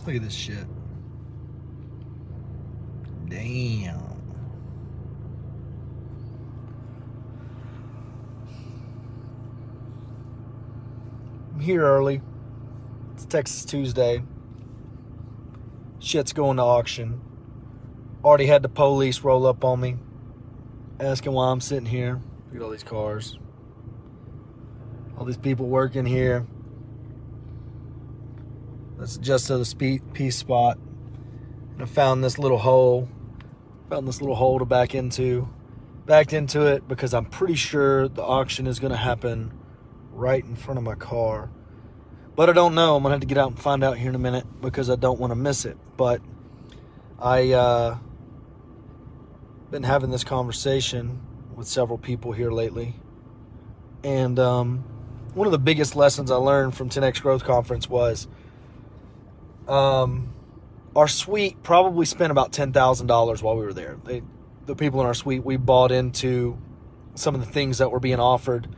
Look at this shit. Damn. I'm here early. It's Texas Tuesday. Shit's going to auction. Already had the police roll up on me, asking why I'm sitting here. Look at all these cars. All these people working here. That's just the peace spot. And I found this little hole. To back into. Backed into it because I'm pretty sure the auction is going to happen right in front of my car. But I don't know. I'm going to have to get out and find out here in a minute because I don't want to miss it. But I been having this conversation with several people here lately. And one of the biggest lessons I learned from 10X Growth Conference was our suite probably spent about $10,000 while we were there. The people in our suite, we bought into some of the things that were being offered,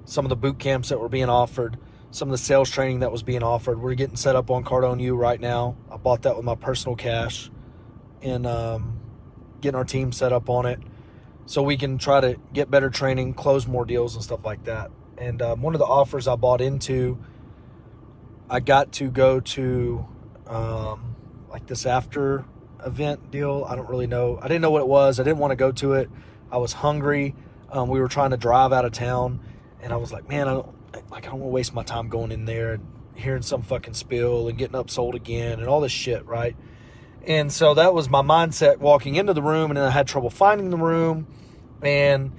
some of the boot camps that were being offered, some of the sales training that was being offered. We're getting set up on Cardone U right now. I bought that with my personal cash and getting our team set up on it so we can try to get better training, close more deals and stuff like that. And one of the offers I bought into, I got to go to like this after event deal. I don't really know. I didn't know what it was. I didn't want to go to it. I was hungry. We were trying to drive out of town, and I was like, man, I don't want to waste my time going in there and hearing some fucking spill and getting upsold again and all this shit, right? And so that was my mindset walking into the room, and then I had trouble finding the room and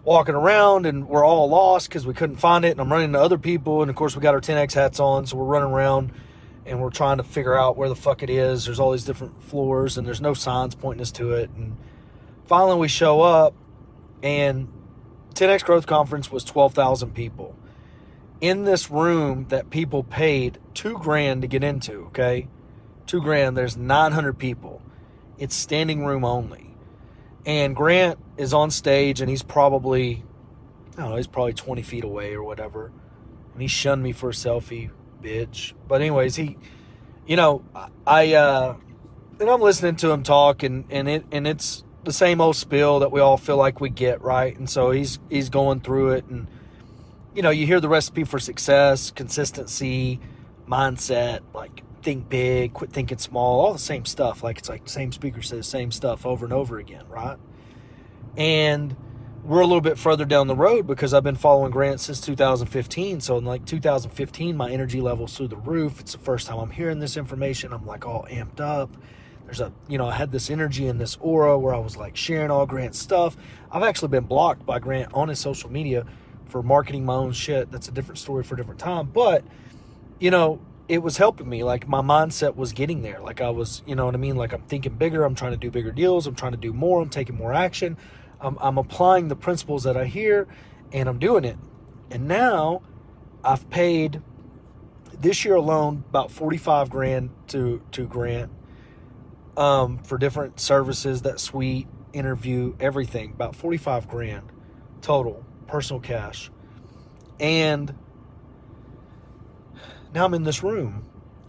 walking around, and we're all lost because we couldn't find it, and I'm running into other people, and of course we got our 10X hats on, so we're running around and we're trying to figure out where the fuck it is. There's all these different floors and there's no signs pointing us to it. And finally we show up, and 10X Growth Conference was 12,000 people in this room that people paid $2,000 to get into. Okay, $2,000. There's 900 people. It's standing room only. And Grant is on stage, and he's probably 20 feet away or whatever. And he shunned me for a selfie, bitch. But anyways, and I'm listening to him talk, and it's the same old spill that we all feel like we get, right? And so he's going through it, and you hear the recipe for success, consistency, mindset, like think big, quit thinking small, all the same stuff. Like it's like the same speaker says the same stuff over and over again, right? And we're a little bit further down the road because I've been following Grant since 2015. So in like 2015, my energy level's through the roof. It's the first time I'm hearing this information. I'm like all amped up. I had this energy and this aura where I was like sharing all Grant's stuff. I've actually been blocked by Grant on his social media for marketing my own shit. That's a different story for a different time. But, it was helping me. Like my mindset was getting there. Like I was, you know what I mean? Like I'm thinking bigger. I'm trying to do bigger deals. I'm trying to do more. I'm taking more action. I'm applying the principles that I hear, and I'm doing it. And now I've paid this year alone about $45,000 to Grant for different services, that suite, interview, everything. About $45,000 total, personal cash. And now I'm in this room,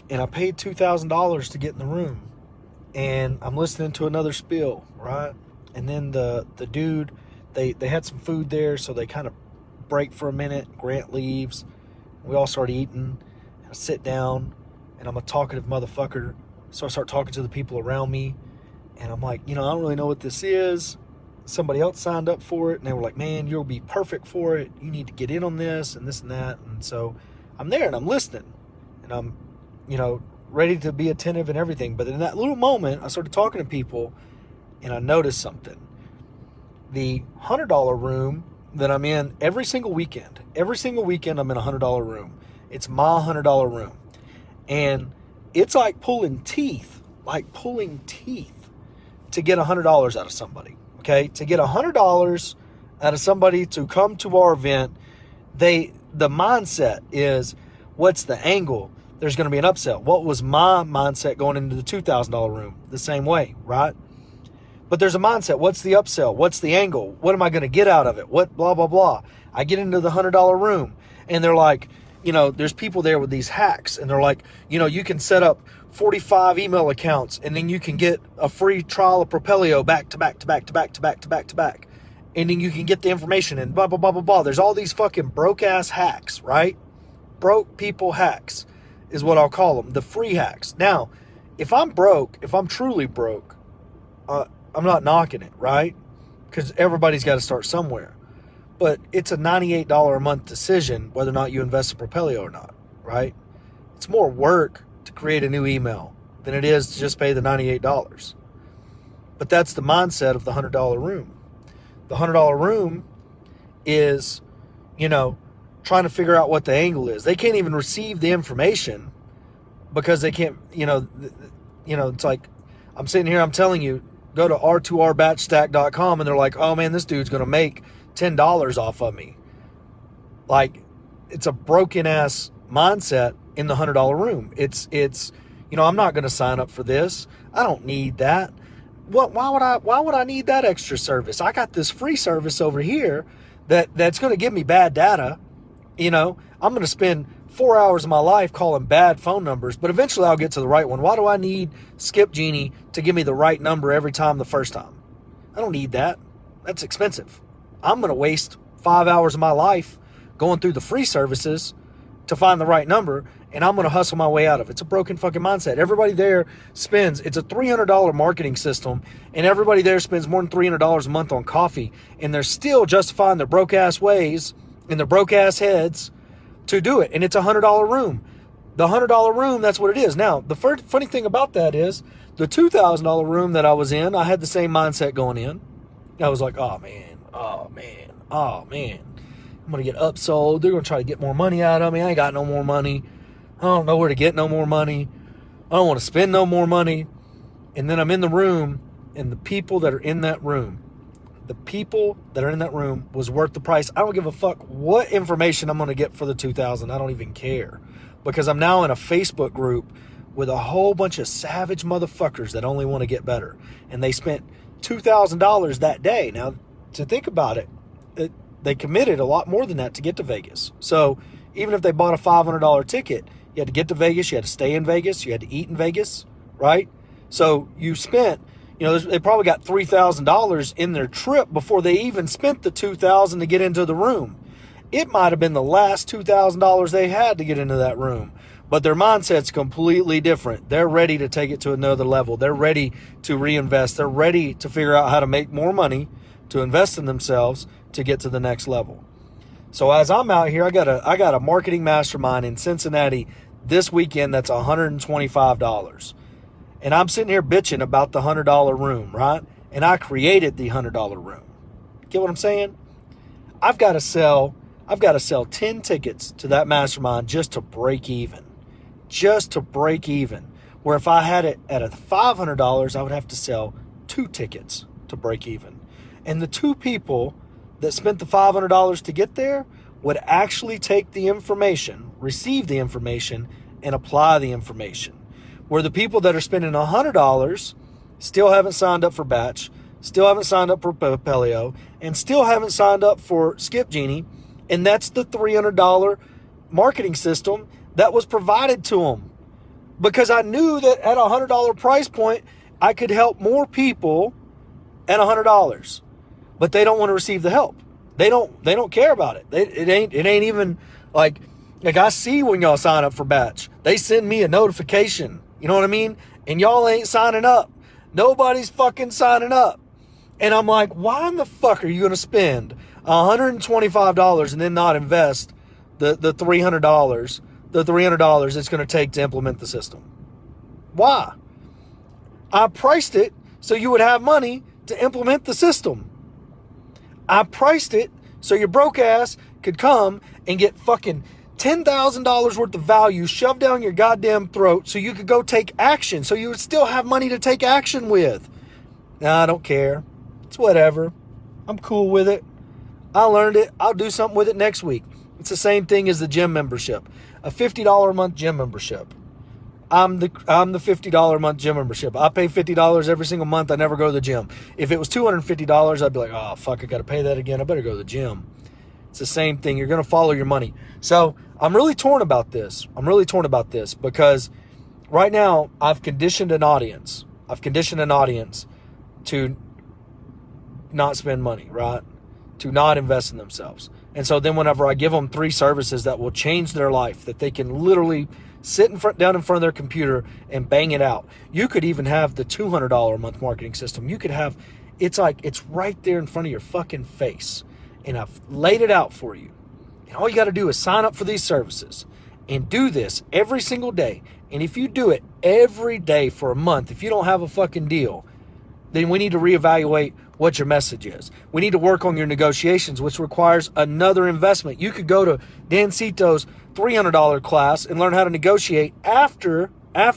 and I paid $2,000 to get in the room, and I'm listening to another spiel, right? And then the dude, they had some food there, so they kind of break for a minute. Grant leaves. We all start eating. I sit down, and I'm a talkative motherfucker, so I start talking to the people around me, and I'm like, I don't really know what this is. Somebody else signed up for it, and they were like, man, you'll be perfect for it. You need to get in on this and this and that. And so I'm there, and I'm listening, and I'm, ready to be attentive and everything. But in that little moment, I started talking to people, and I noticed something. The $100 room that I'm in every single weekend I'm in a $100 room. It's my $100 room. And it's like pulling teeth to get $100 out of somebody. Okay? To get $100 out of somebody to come to our event, the mindset is, what's the angle? There's going to be an upsell. What was my mindset going into the $2,000 room? The same way, right? But there's a mindset. What's the upsell? What's the angle? What am I going to get out of it? What blah, blah, blah. I get into the $100 room, and they're like, there's people there with these hacks, and they're like, you can set up 45 email accounts, and then you can get a free trial of Propelio back to back to back to back to back to back to back. And then you can get the information and blah, blah, blah, blah, blah. There's all these fucking broke-ass hacks, right? Broke people hacks is what I'll call them, the free hacks. Now, if I'm broke, if I'm truly broke, I'm not knocking it, right? Because everybody's got to start somewhere. But it's a $98 a month decision whether or not you invest in Propelio or not, right? It's more work to create a new email than it is to just pay the $98. But that's the mindset of the $100 room. The $100 room is, trying to figure out what the angle is. They can't even receive the information because they can't, it's like, I'm sitting here, I'm telling you, go to r2rbatchstack.com, and they're like, oh man, this dude's going to make $10 off of me. Like, it's a broken ass mindset in the $100 room. It's, I'm not going to sign up for this. I don't need that. Why would I need that extra service? I got this free service over here that's going to give me bad data. I'm going to spend 4 hours of my life calling bad phone numbers, but eventually I'll get to the right one. Why do I need Skip Genie to give me the right number every time the first time? I don't need that. That's expensive. I'm going to waste 5 hours of my life going through the free services to find the right number, and I'm going to hustle my way out of it. It's a broken fucking mindset. Everybody there it's a $300 marketing system, and everybody there spends more than $300 a month on coffee, and they're still justifying their broke-ass ways and their broke-ass heads to do it, and it's a $100 room. The $100 room, that's what it is. Now, the funny thing about that is the $2,000 room that I was in, I had the same mindset going in. I was like, oh, man. I'm going to get upsold. They're going to try to get more money out of me. I ain't got no more money. I don't know where to get no more money. I don't want to spend no more money. And then I'm in the room, and the people that are in that room was worth the price. I don't give a fuck what information I'm going to get for the $2,000. I don't even care, because I'm now in a Facebook group with a whole bunch of savage motherfuckers that only want to get better. And they spent $2,000 that day. Now, to think about it, they committed a lot more than that to get to Vegas. So even if they bought a $500 ticket, you had to get to Vegas, you had to stay in Vegas, you had to eat in Vegas, right? So you spent, they probably got $3,000 in their trip before they even spent the $2,000 to get into the room. It might have been the last $2,000 they had to get into that room, but their mindset's completely different. They're ready to take it to another level. They're ready to reinvest. They're ready to figure out how to make more money, to invest in themselves, to get to the next level. So as I'm out here, I got a marketing mastermind in Cincinnati this weekend that's $125. And I'm sitting here bitching about the $100 room, right? And I created the $100 room. Get what I'm saying? I've got to sell 10 tickets to that mastermind just to break even. Just to break even. Where if I had it at $500, I would have to sell 2 tickets to break even. And the 2 people that spent the $500 to get there would actually take the information, receive the information, and apply the information. Where the people that are spending $100 still haven't signed up for Batch, still haven't signed up for Propelio, and still haven't signed up for Skip Genie, and that's the $300 marketing system that was provided to them. Because I knew that at a $100 price point, I could help more people at $100. But they don't want to receive the help. They don't care about it. It ain't even like I see when y'all sign up for Batch. They send me a notification. You know what I mean? And y'all ain't signing up. Nobody's fucking signing up. And I'm like, why in the fuck are you going to spend $125 and then not invest the $300? The $300 it's going to take to implement the system. Why? I priced it so you would have money to implement the system. I priced it so your broke ass could come and get fucking $10,000 worth of value shoved down your goddamn throat so you could go take action, so you would still have money to take action with. Nah, I don't care. It's whatever. I'm cool with it. I learned it. I'll do something with it next week. It's the same thing as the gym membership. A $50 a month gym membership. I'm the $50 a month gym membership. I pay $50 every single month. I never go to the gym. If it was $250, I'd be like, oh, fuck, I got to pay that again. I better go to the gym. It's the same thing. You're going to follow your money. So I'm really torn about this. Because right now I've conditioned an audience. To not spend money, right? To not invest in themselves. And so then whenever I give them 3 services that will change their life, that they can literally sit down in front of their computer and bang it out. You could even have the $200 a month marketing system. You could have, it's right there in front of your fucking face. And I've laid it out for you. And all you got to do is sign up for these services and do this every single day. And if you do it every day for a month, if you don't have a fucking deal, then we need to reevaluate what your message is. We need to work on your negotiations, which requires another investment. You could go to Dan Cito's $300 class and learn how to negotiate after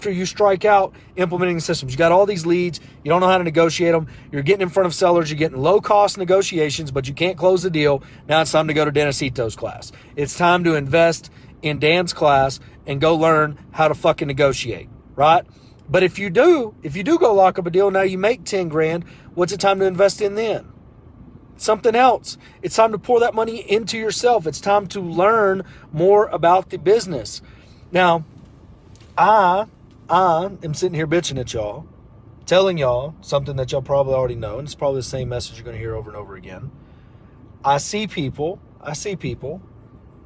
you strike out implementing systems. You got all these leads. You don't know how to negotiate them. You're getting in front of sellers. You're getting low-cost negotiations, but you can't close the deal. Now it's time to go to Dan Cito's class. It's time to invest in Dan's class and go learn how to fucking negotiate, right? But if you do go lock up a deal, now you make 10 grand, what's it time to invest in then? Something else. It's time to pour that money into yourself. It's time to learn more about the business. Now, I am sitting here bitching at y'all, telling y'all something that y'all probably already know, and it's probably the same message you're going to hear over and over again. I see people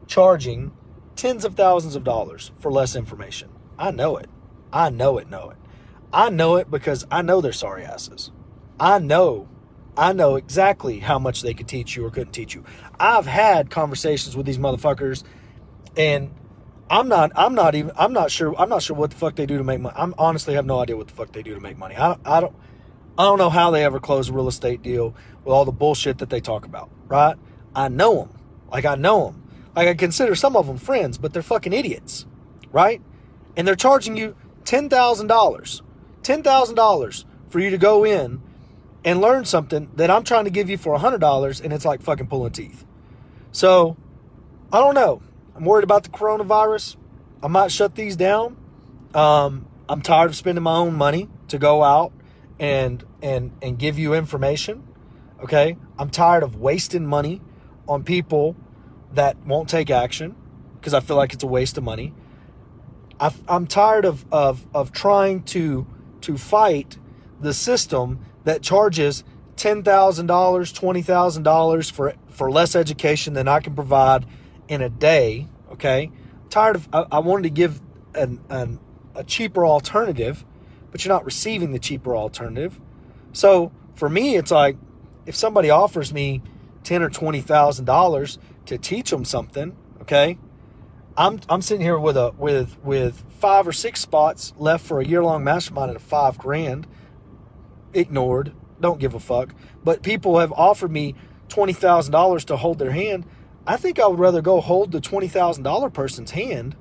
charging tens of thousands of dollars for less information. I know it. I know it because I know they're sorry asses. I know exactly how much they could teach you or couldn't teach you. I've had conversations with these motherfuckers, and I'm not sure what the fuck they do to make money. I honestly have no idea what the fuck they do to make money. I don't know how they ever close a real estate deal with all the bullshit that they talk about, right? I know them. Like I consider some of them friends, but they're fucking idiots, right? And they're charging you $10,000 for you to go in and learn something that I'm trying to give you for $100, and it's like fucking pulling teeth. So, I don't know. I'm worried about the coronavirus. I might shut these down. I'm tired of spending my own money to go out and give you information. Okay? I'm tired of wasting money on people that won't take action because I feel like it's a waste of money. I'm tired of trying to fight the system that charges $10,000, $20,000 for less education than I can provide in a day. Okay, tired of. I wanted to give a cheaper alternative, but you're not receiving the cheaper alternative. So for me, it's like if somebody offers me $10,000 or $20,000 to teach them something, okay. I'm sitting here with 5 or 6 spots left for a year-long mastermind at $5,000. Ignored. Don't give a fuck. But people have offered me $20,000 to hold their hand. I think I would rather go hold the $20,000 person's hand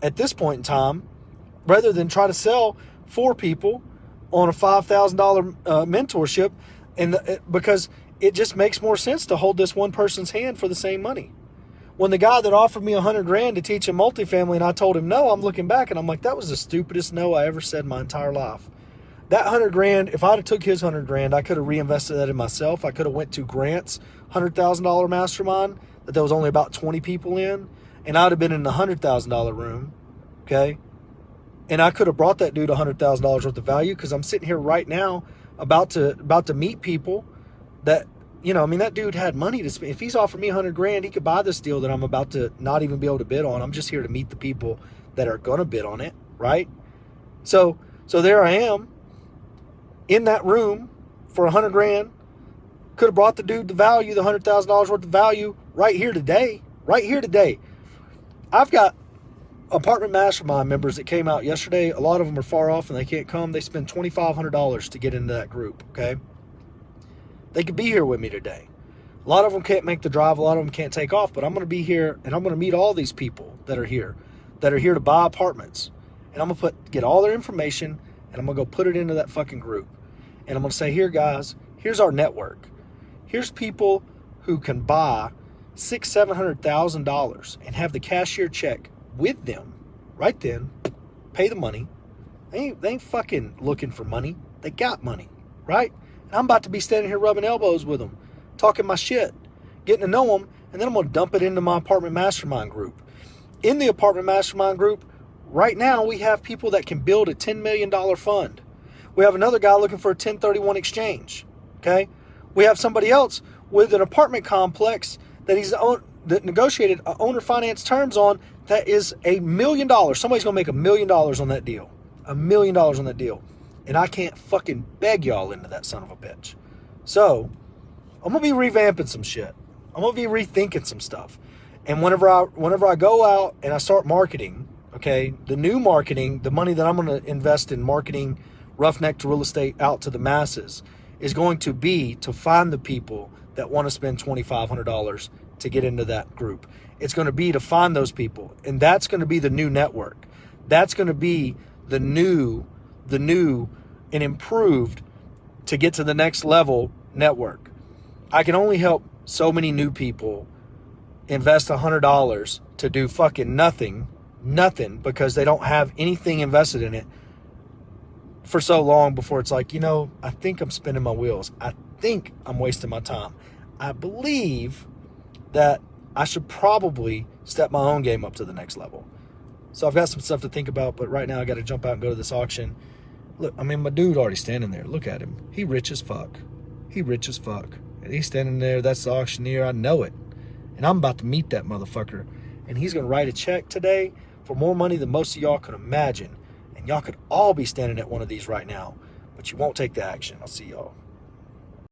at this point in time rather than try to sell 4 people on a $5,000 mentorship, because it just makes more sense to hold this one person's hand for the same money. When the guy that offered me $100,000 to teach him multifamily and I told him no, I'm looking back and I'm like, that was the stupidest no I ever said in my entire life. That $100,000, if I'd have took his $100,000, I could have reinvested that in myself. I could have went to Grant's $100,000 mastermind that there was only about 20 people in, and I'd have been in the $100,000 room, okay? And I could have brought that dude $100,000 worth of value, because I'm sitting here right now about to meet people that, you know, I mean, that dude had money to spend. If he's offered me $100,000, he could buy this deal that I'm about to not even be able to bid on. I'm just here to meet the people that are going to bid on it, right? So there I am in that room for $100,000. Could have brought the dude the value, the $100,000 worth of value right here today. I've got apartment mastermind members that came out yesterday. A lot of them are far off and they can't come. They spend $2,500 to get into that group, okay? They could be here with me today. A lot of them can't make the drive. A lot of them can't take off, but I'm going to be here and I'm going to meet all these people that are here to buy apartments. And I'm going to get all their information and I'm going to go put it into that fucking group. And I'm going to say, here, guys, here's our network. Here's people who can buy $600,000-$700,000 and have the cashier check with them right then, pay the money. They ain't fucking looking for money. They got money, right? And I'm about to be standing here rubbing elbows with them, talking my shit, getting to know them, and then I'm going to dump it into my apartment mastermind group. in the Apartment Mastermind group, right now we have people that can build a $10 million fund. We have another guy looking for a 1031 exchange. Okay? We have somebody else with an apartment complex that negotiated owner finance terms on that is $1 million. Somebody's going to make $1 million on that deal. $1 million on that deal. And I can't fucking beg y'all into that son of a bitch. So, I'm going to be revamping some shit. I'm going to be rethinking some stuff. And whenever I go out and I start marketing, okay, the new marketing, the money that I'm going to invest in marketing Roughneck to Real Estate out to the masses is going to be to find the people that want to spend $2,500 to get into that group. It's going to be to find those people. And that's going to be the new network. That's going to be the new and improved to get to the next level network. I can only help so many new people invest $100 to do fucking nothing because they don't have anything invested in it for so long before it's like, I think I'm spinning my wheels. I think I'm wasting my time. I believe that I should probably step my own game up to the next level. So I've got some stuff to think about, but right now I got to jump out and go to this auction. Look, I mean, my dude already standing there. Look at him. He rich as fuck. And he's standing there. That's the auctioneer. I know it. And I'm about to meet that motherfucker. And he's going to write a check today for more money than most of y'all could imagine. And y'all could all be standing at one of these right now. But you won't take the action. I'll see y'all.